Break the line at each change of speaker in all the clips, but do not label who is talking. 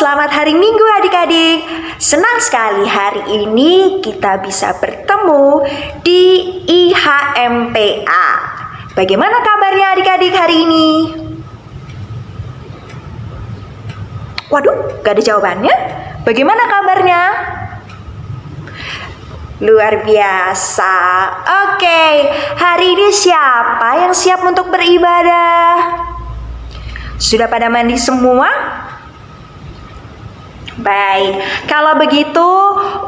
selamat hari Minggu adik-adik. Senang sekali hari ini kita bisa bertemu di IHMPA. Bagaimana kabarnya adik-adik hari ini? Waduh, gak ada jawabannya. Bagaimana kabarnya? Luar biasa. Oke, hari ini siapa yang siap untuk beribadah? Sudah pada mandi semua? Baik, kalau begitu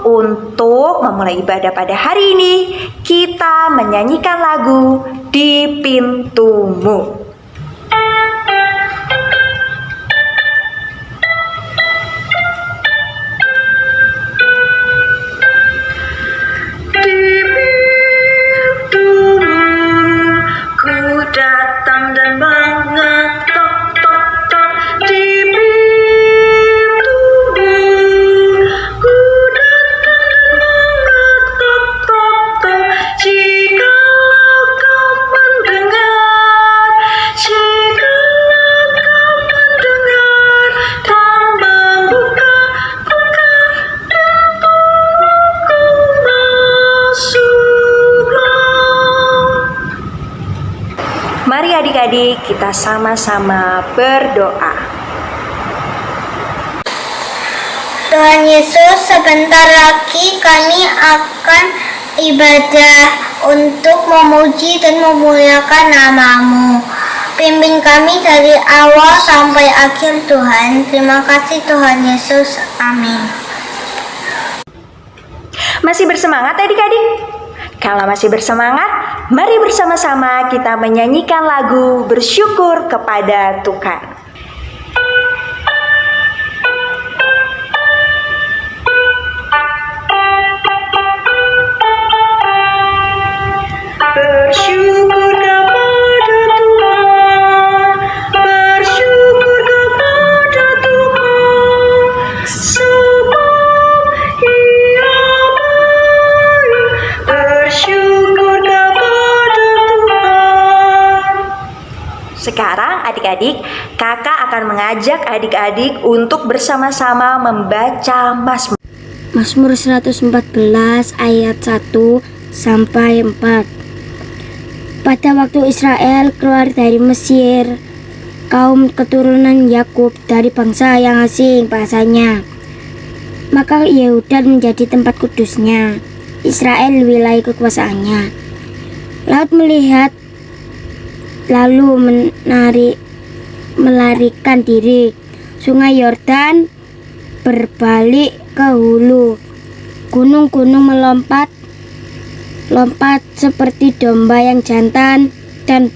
untuk memulai ibadah pada hari ini, kita menyanyikan lagu Di Pintumu. Di pintumu ku datang dan mengetok. Mari adik-adik kita sama-sama berdoa.
Tuhan Yesus, sebentar lagi kami akan ibadah untuk memuji dan memuliakan nama-Mu. Pimpin kami dari awal sampai akhir Tuhan. Terima kasih Tuhan Yesus. Amin.
Masih bersemangat adik-adik? Kalau masih bersemangat, mari bersama-sama kita menyanyikan lagu bersyukur kepada Tuhan. Bersyukur kepada Tuhan, bersyukur kepada Tuhan, sebab Ia baik. Bersyukur kepada Tuhan. Sekarang adik-adik, kakak akan mengajak adik-adik untuk bersama-sama membaca
Mazmur 114 ayat 1 sampai 4. Pada waktu Israel keluar dari Mesir, kaum keturunan Yakub dari bangsa yang asing bahasanya, maka Yehuda menjadi tempat kudusnya, Israel wilayah kekuasaannya. Laut melihat lalu melarikan diri. Sungai Yordan berbalik ke hulu. Gunung-gunung melompat seperti domba yang jantan, dan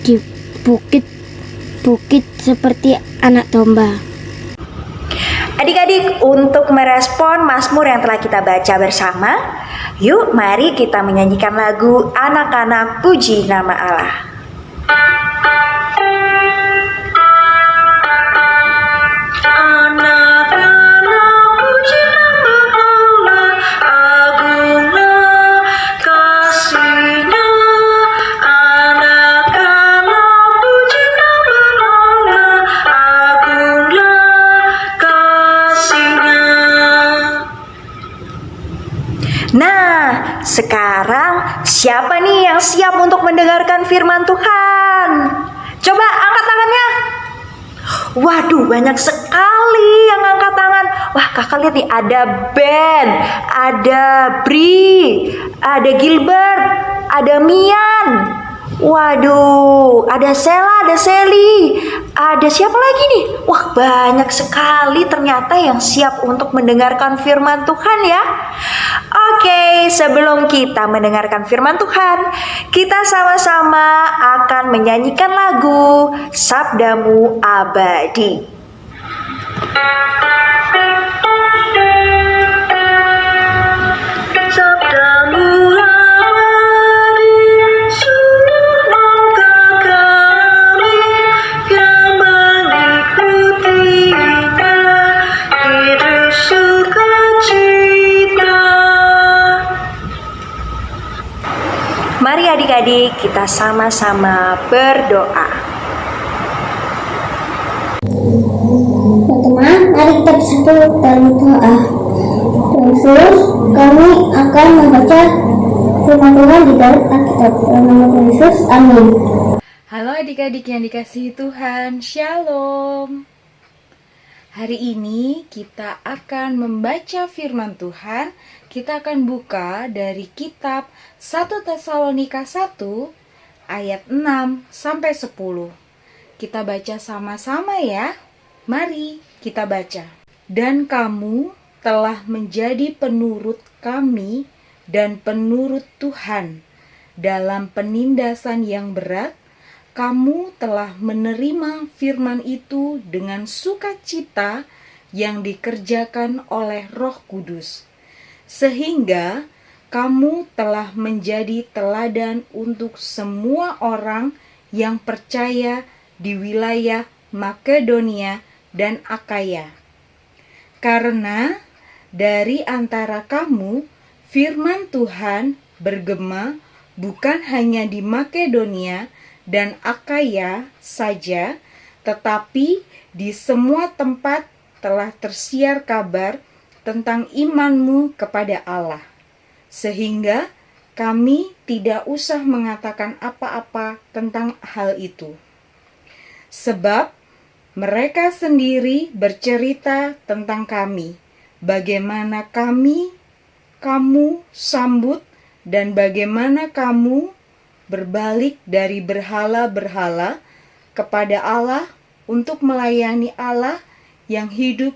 di bukit-bukit seperti anak domba.
Adik-adik, untuk merespon Mazmur yang telah kita baca bersama, yuk mari kita menyanyikan lagu Anak-anak Puji Nama Allah. Nah, sekarang siapa nih yang siap untuk mendengarkan firman Tuhan? Coba angkat tangannya. Waduh, banyak sekali yang angkat tangan. Wah, kakak lihat nih, ada Ben, ada Bri, ada Gilbert, ada Mian. Waduh, ada Sela, ada Seli, ada siapa lagi nih? Wah, banyak sekali ternyata yang siap untuk mendengarkan firman Tuhan ya. Oke, sebelum kita mendengarkan firman Tuhan, kita sama-sama akan menyanyikan lagu Sabdamu Abadi. Sabdamu abadi, sungguh langkah kami yang mengikutinya, hidup sukacita. Mari adik-adik kita sama-sama berdoa.
Teman-teman, mari dan doa. Terus kami akan membaca firman Tuhan di dalam Alkitab. Dalam nama Tuhan Yesus, amin.
Halo adik-adik yang dikasihi Tuhan, Shalom. Hari ini kita akan membaca firman Tuhan. Kita akan buka dari kitab 1 Tesalonika 1 ayat 6 sampai 10. Kita baca sama-sama ya. Mari kita baca. Dan kamu telah menjadi penurut kami dan penurut Tuhan. Dalam penindasan yang berat, kamu telah menerima firman itu dengan sukacita yang dikerjakan oleh Roh Kudus, sehingga kamu telah menjadi teladan untuk semua orang yang percaya di wilayah Makedonia dan Akaya. Karena dari antara kamu firman Tuhan bergema bukan hanya di Makedonia dan Akaya saja, tetapi di semua tempat telah tersiar kabar tentang imanmu kepada Allah, sehingga kami tidak usah mengatakan apa-apa tentang hal itu. Sebab mereka sendiri bercerita tentang kami, bagaimana kamu sambut dan bagaimana kamu berbalik dari berhala-berhala kepada Allah untuk melayani Allah yang hidup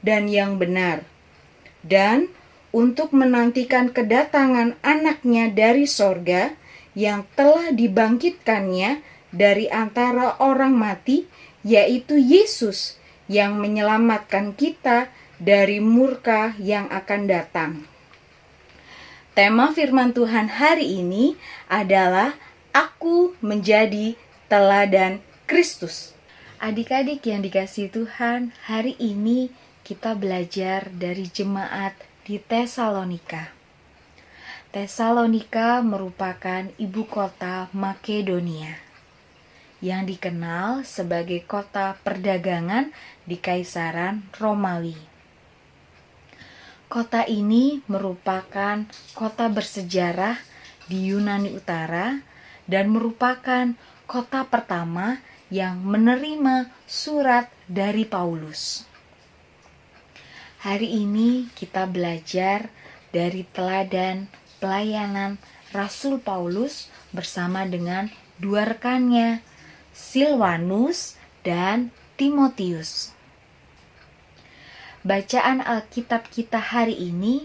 dan yang benar, dan untuk menantikan kedatangan anaknya dari sorga yang telah dibangkitkannya dari antara orang mati, yaitu Yesus yang menyelamatkan kita dari murka yang akan datang. Tema firman Tuhan hari ini adalah Aku menjadi teladan Kristus. Adik-adik yang dikasihi Tuhan, hari ini kita belajar dari jemaat di Tesalonika. Tesalonika merupakan ibu kota Makedonia yang dikenal sebagai kota perdagangan di Kaisaran Romawi. Kota ini merupakan kota bersejarah di Yunani Utara dan merupakan kota pertama yang menerima surat dari Paulus. Hari ini kita belajar dari teladan pelayanan Rasul Paulus bersama dengan dua rekannya, Silwanus dan Timotius. Bacaan Alkitab kita hari ini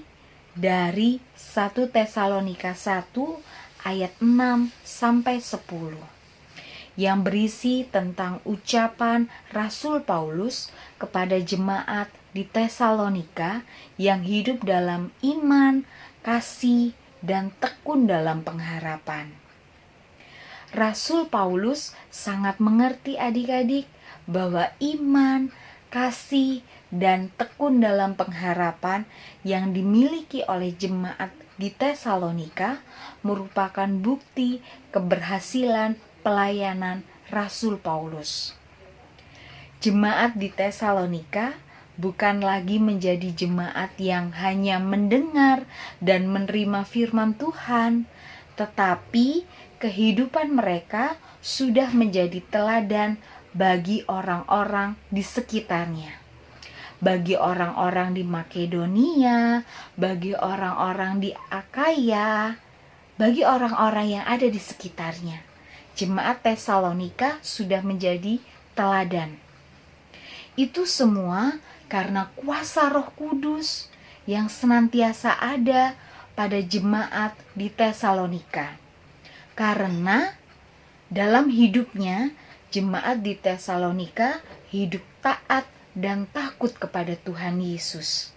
dari 1 Tesalonika 1 ayat 6 sampai 10 yang berisi tentang ucapan Rasul Paulus kepada jemaat di Tesalonika yang hidup dalam iman, kasih, dan tekun dalam pengharapan. Rasul Paulus sangat mengerti adik-adik bahwa iman, kasih, dan tekun dalam pengharapan yang dimiliki oleh jemaat di Tesalonika merupakan bukti keberhasilan pelayanan Rasul Paulus. Jemaat di Tesalonika bukan lagi menjadi jemaat yang hanya mendengar dan menerima firman Tuhan, tetapi kehidupan mereka sudah menjadi teladan bagi orang-orang di sekitarnya. Bagi orang-orang di Makedonia, bagi orang-orang di Akaya, bagi orang-orang yang ada di sekitarnya. Jemaat Tesalonika sudah menjadi teladan. Itu semua karena kuasa Roh Kudus yang senantiasa ada pada jemaat di Tesalonika. Karena dalam hidupnya, jemaat di Tesalonika hidup taat dan takut kepada Tuhan Yesus.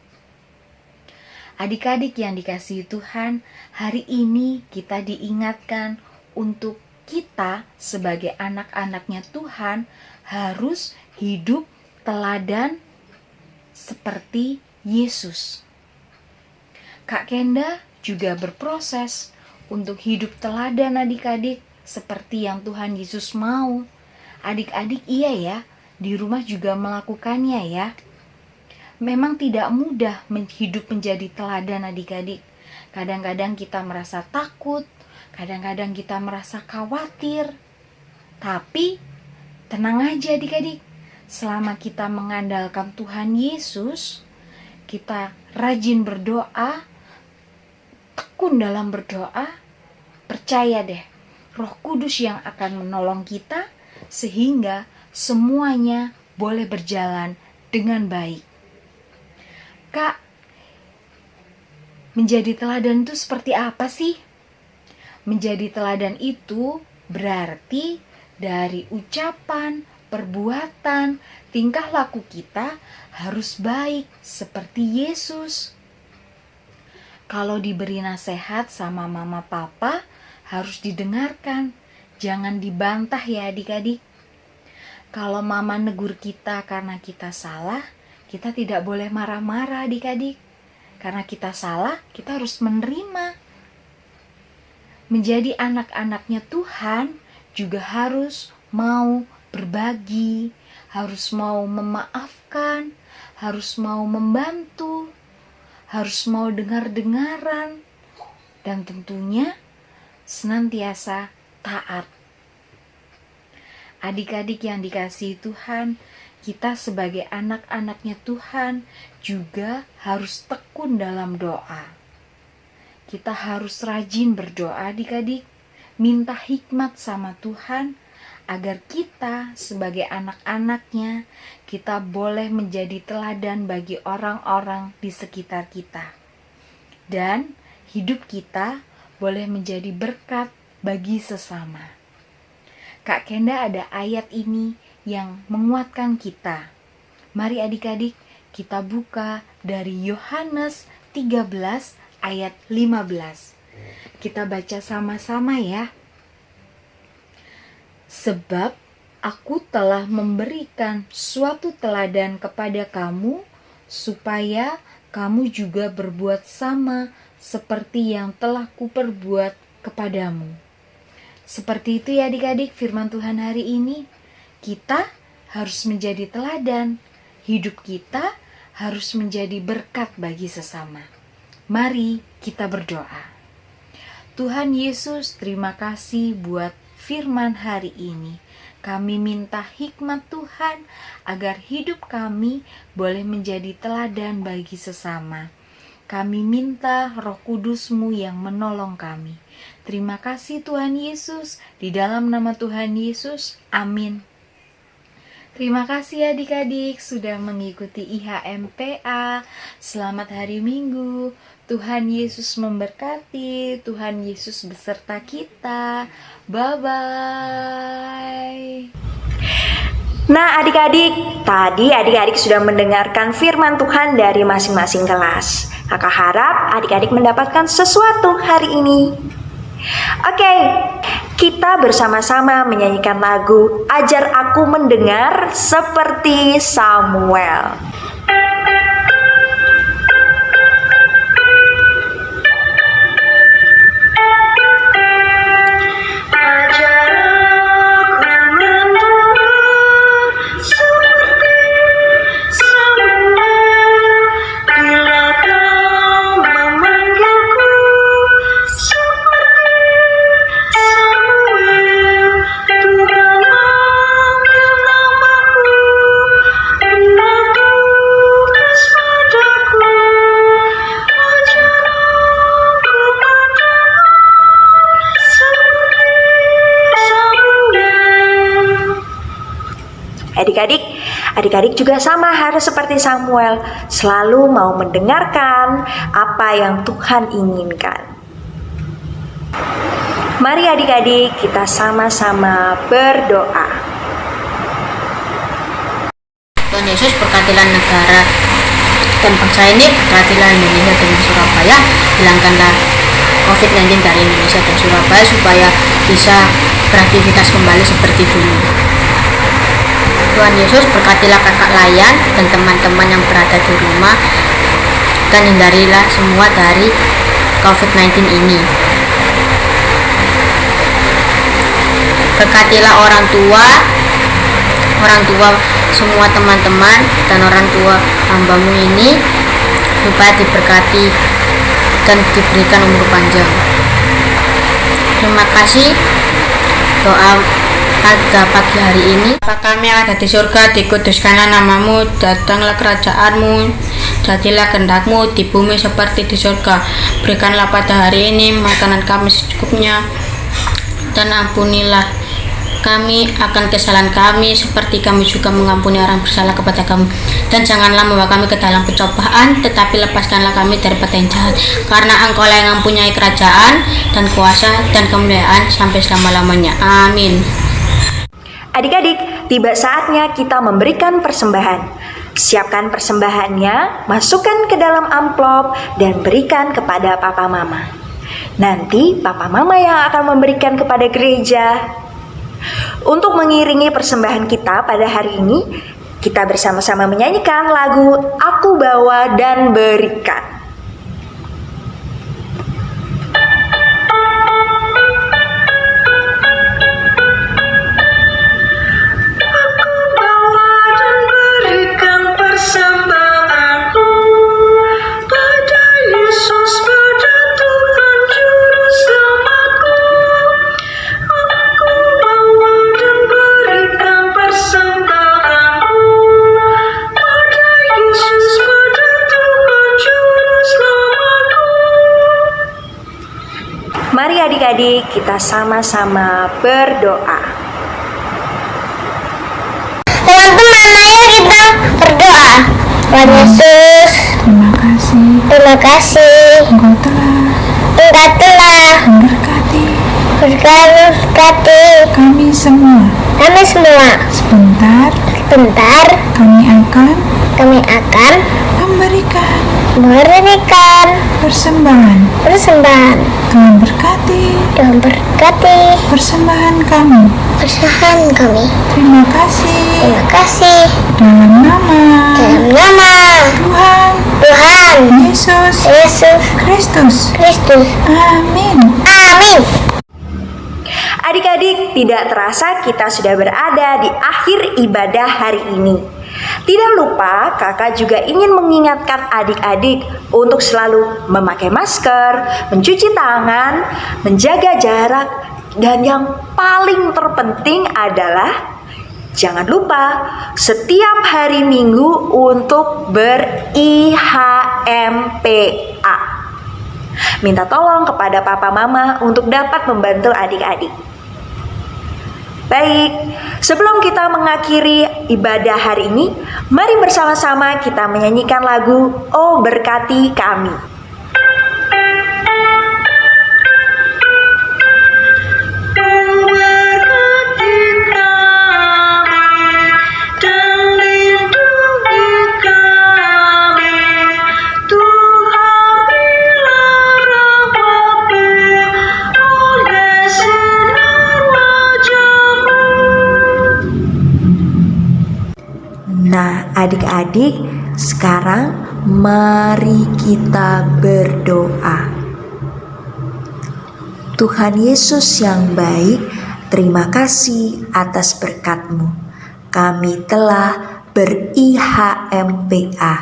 Adik-adik yang dikasihi Tuhan, hari ini kita diingatkan untuk kita sebagai anak-anaknya Tuhan harus hidup teladan seperti Yesus. Kak Kenda juga berproses untuk hidup teladan adik-adik seperti yang Tuhan Yesus mau. Adik-adik iya ya, di rumah juga melakukannya ya. memang tidak mudah hidup menjadi teladan adik-adik. Kadang-kadang kita merasa takut, kadang-kadang kita merasa khawatir. Tapi tenang aja adik-adik, selama kita mengandalkan Tuhan Yesus, kita rajin berdoa, tekun dalam berdoa, percaya deh, Roh Kudus yang akan menolong kita sehingga semuanya boleh berjalan dengan baik. Kak, menjadi teladan itu seperti apa sih? Menjadi teladan itu berarti dari ucapan, perbuatan, tingkah laku kita harus baik seperti Yesus. Kalau diberi nasihat sama mama papa, harus didengarkan, jangan dibantah ya adik-adik. Kalau mama negur kita karena kita salah, kita tidak boleh marah-marah adik-adik. Karena kita salah, kita harus menerima. Menjadi anak-anaknya Tuhan juga harus mau berbagi, harus mau memaafkan, harus mau membantu, harus mau dengar-dengaran, dan tentunya senantiasa taat. Adik-adik yang dikasihi Tuhan, kita sebagai anak-anaknya Tuhan juga harus tekun dalam doa. Kita harus rajin berdoa adik-adik, minta hikmat sama Tuhan, agar kita sebagai anak-anaknya, kita boleh menjadi teladan bagi orang-orang di sekitar kita. Dan hidup kita boleh menjadi berkat bagi sesama. Kak Kenda ada ayat ini yang menguatkan kita. Mari adik-adik kita buka dari Yohanes 13 ayat 15. Kita baca sama-sama ya. Sebab aku telah memberikan suatu teladan kepada kamu, supaya kamu juga berbuat sama seperti yang telah kuperbuat kepadamu. Seperti itu ya adik-adik firman Tuhan hari ini. Kita harus menjadi teladan. Hidup kita harus menjadi berkat bagi sesama. Mari kita berdoa. Tuhan Yesus, terima kasih buat firman hari ini. Kami minta hikmat Tuhan agar hidup kami boleh menjadi teladan bagi sesama. Kami minta Roh Kudus-Mu yang menolong kami. Terima kasih Tuhan Yesus, di dalam nama Tuhan Yesus, amin. Terima kasih adik-adik sudah mengikuti IHMPA. Selamat hari Minggu. Tuhan Yesus memberkati, Tuhan Yesus beserta kita. Bye-bye.
Nah adik-adik, tadi adik-adik sudah mendengarkan firman Tuhan dari masing-masing kelas. Kakak harap adik-adik mendapatkan sesuatu hari ini. Oke, kita bersama-sama menyanyikan lagu Ajar Aku Mendengar Seperti Samuel. Adik-adik juga sama harus seperti Samuel, selalu mau mendengarkan apa yang Tuhan inginkan. Mari adik-adik kita sama-sama berdoa.
Tuhan Yesus, berkatilah negara dan bangsa ini, berkatilah Indonesia dan Surabaya, hilangkanlah COVID-19 dari Indonesia dan Surabaya supaya bisa beraktivitas kembali seperti dulu. Tuhan Yesus, berkatilah kakak Layan dan teman-teman yang berada di rumah, dan hindarilah semua dari COVID-19 ini. Berkatilah orang tua semua teman-teman dan orang tua hambamu ini supaya diberkati dan diberikan umur panjang. Terima kasih doa pada pagi hari ini. Bapa kami yang ada di surga, dikuduskanlah namamu, datanglah kerajaanmu, jadilah kehendakmu di bumi seperti di surga. Berikanlah pada hari ini makanan kami secukupnya, dan ampunilah kami akan kesalahan kami seperti kami juga mengampuni orang bersalah kepada kami, dan janganlah membawa kami ke dalam pencobaan, tetapi lepaskanlah kami daripada yang jahat, karena Engkau lah yang mempunyai kerajaan dan kuasa dan kemuliaan sampai selama-lamanya. Amin.
Adik-adik, tiba saatnya kita memberikan persembahan. Siapkan persembahannya, masukkan ke dalam amplop, dan berikan kepada papa mama. Nanti papa mama yang akan memberikan kepada gereja. Untuk mengiringi persembahan kita pada hari ini, kita bersama-sama menyanyikan lagu Aku Bawa dan Berikan. Mari adik-adik kita sama-sama berdoa.
Teman-teman, ayo kita berdoa. Tuhan Yesus, terima kasih. Engkau telah memberkati
Kami semua.
Sebentar, kami akan memberikan
Persembahan. Tuhan berkati persembahan kami. Terima kasih. Dalam nama Tuhan Yesus Kristus. Amin.
Adik-adik, tidak terasa kita sudah berada di akhir ibadah hari ini. Tidak lupa, kakak juga ingin mengingatkan adik-adik untuk selalu memakai masker, mencuci tangan, menjaga jarak, dan yang paling terpenting adalah jangan lupa setiap hari Minggu untuk ber-IHMPA. Minta tolong kepada papa mama untuk dapat membantu adik-adik. Baik, sebelum kita mengakhiri ibadah hari ini, mari bersama-sama kita menyanyikan lagu Oh Berkati Kami. Nah, adik-adik, sekarang mari kita berdoa. Tuhan Yesus yang baik, terima kasih atas berkat-Mu. Kami telah ber-IHMPA.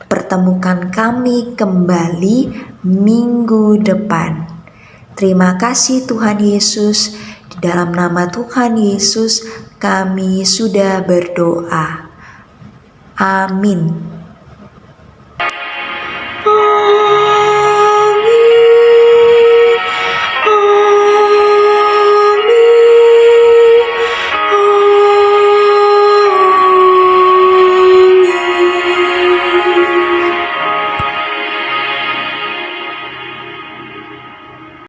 Pertemukan kami kembali minggu depan. Terima kasih Tuhan Yesus. Di dalam nama Tuhan Yesus kami sudah berdoa. Amin.